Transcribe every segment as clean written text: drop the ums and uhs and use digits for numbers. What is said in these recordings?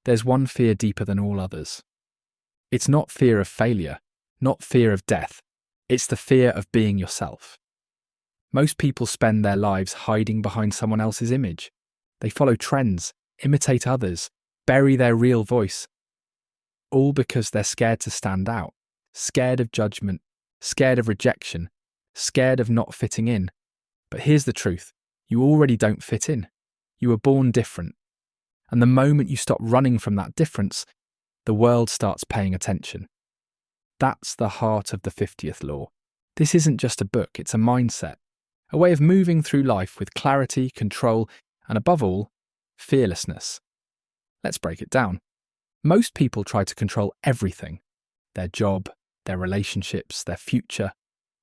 there's one fear deeper than all others. It's not fear of failure, not fear of death. It's the fear of being yourself. Most people spend their lives hiding behind someone else's image. They follow trends, imitate others, bury their real voice, all because they're scared to stand out, scared of judgment, scared of rejection, scared of not fitting in. But here's the truth. You already don't fit in. You were born different. And the moment you stop running from that difference, the world starts paying attention. That's the heart of the 50th law. This isn't just a book, it's a mindset, a way of moving through life with clarity, control, and above all, fearlessness. Let's break it down. Most people try to control everything: their job, their relationships, their future,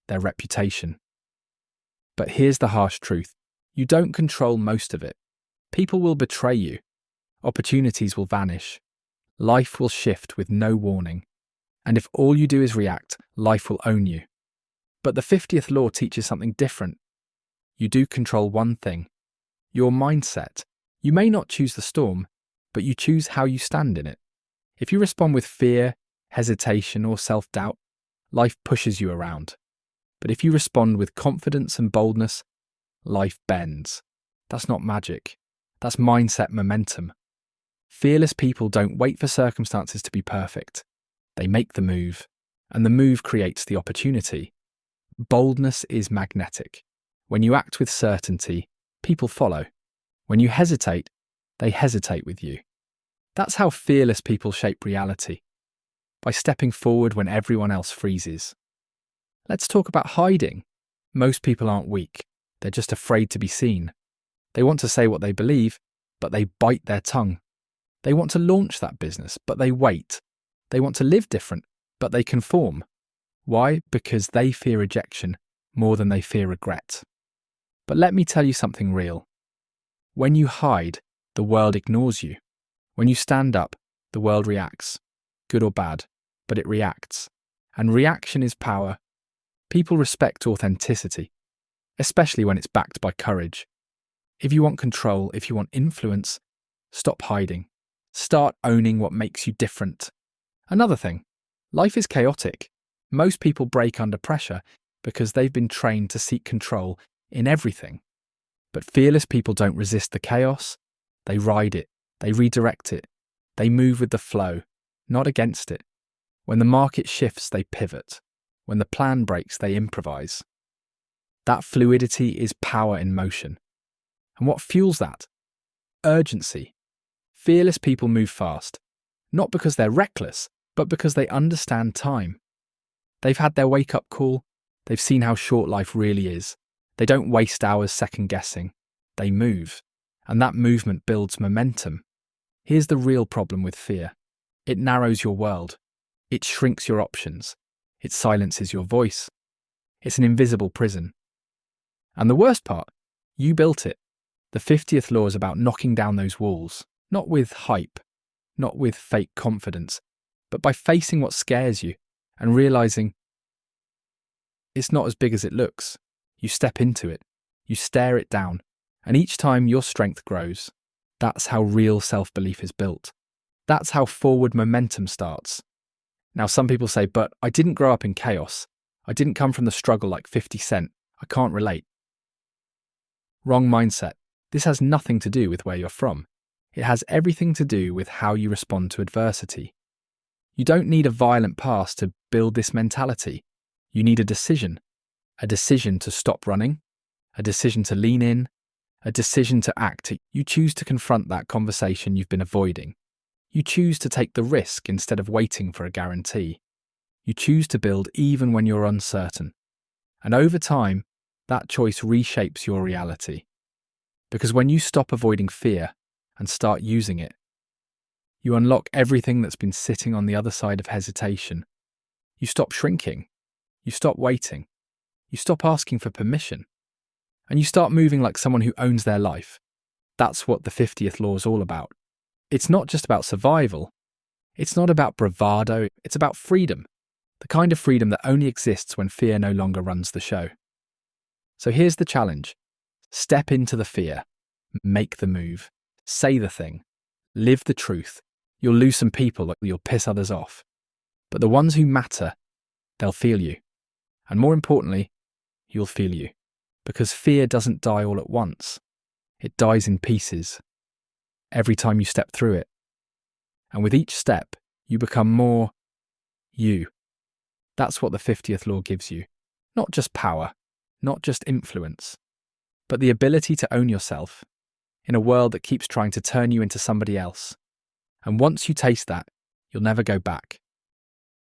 their reputation. But here's the harsh truth. You don't control most of it. People will betray you. Opportunities will vanish. Life will shift with no warning. And if all you do is react, life will own you. But the 50th law teaches something different. You do control one thing: your mindset. You may not choose the storm, but you choose how you stand in it. If you respond with fear, hesitation, or self-doubt, life pushes you around. But if you respond with confidence and boldness, life bends. That's not magic. That's mindset momentum. Fearless people don't wait for circumstances to be perfect. They make the move, and the move creates the opportunity. Boldness is magnetic. When you act with certainty, people follow. When you hesitate, they hesitate with you. That's how fearless people shape reality, by stepping forward when everyone else freezes. Let's talk about hiding. Most people aren't weak. They're just afraid to be seen. They want to say what they believe, but they bite their tongue. They want to launch that business, but they wait. They want to live different, but they conform. Why? Because they fear rejection more than they fear regret. But let me tell you something real. When you hide, the world ignores you. When you stand up, the world reacts. Good or bad, but it reacts. And reaction is power. People respect authenticity, especially when it's backed by courage. If you want control, if you want influence, stop hiding. Start owning what makes you different. Another thing, life is chaotic. Most people break under pressure because they've been trained to seek control in everything. But fearless people don't resist the chaos. They ride it. They redirect it. They move with the flow, not against it. When the market shifts, they pivot. When the plan breaks, they improvise. That fluidity is power in motion. And what fuels that? Urgency. Fearless people move fast, not because they're reckless, but because they understand time. They've had their wake-up call. They've seen how short life really is. They don't waste hours second-guessing. They move, and that movement builds momentum. Here's the real problem with fear. It narrows your world. It shrinks your options. It silences your voice. It's an invisible prison. And the worst part, you built it. The 50th law is about knocking down those walls, not with hype, not with fake confidence, but by facing what scares you and realizing it's not as big as it looks. You step into it, you stare it down, and each time your strength grows. That's how real self-belief is built. That's how forward momentum starts. Now, some people say, but I didn't grow up in chaos. I didn't come from the struggle like 50 Cent. I can't relate. Wrong mindset. This has nothing to do with where you're from. It has everything to do with how you respond to adversity. You don't need a violent past to build this mentality. You need a decision to stop running, a decision to lean in, a decision to act. You choose to confront that conversation you've been avoiding. You choose to take the risk instead of waiting for a guarantee. You choose to build even when you're uncertain. And over time, that choice reshapes your reality. Because when you stop avoiding fear and start using it, you unlock everything that's been sitting on the other side of hesitation. You stop shrinking. You stop waiting. You stop asking for permission. And you start moving like someone who owns their life. That's what the 50th law is all about. It's not just about survival. It's not about bravado. It's about freedom. The kind of freedom that only exists when fear no longer runs the show. So here's the challenge. Step into the fear. Make the move. Say the thing. Live the truth. You'll lose some people, you'll piss others off. But the ones who matter, they'll feel you. And more importantly, you'll feel you. Because fear doesn't die all at once. It dies in pieces. Every time you step through it. And with each step, you become more you. That's what the 50th law gives you. Not just power, not just influence, but the ability to own yourself in a world that keeps trying to turn you into somebody else. And once you taste that, you'll never go back.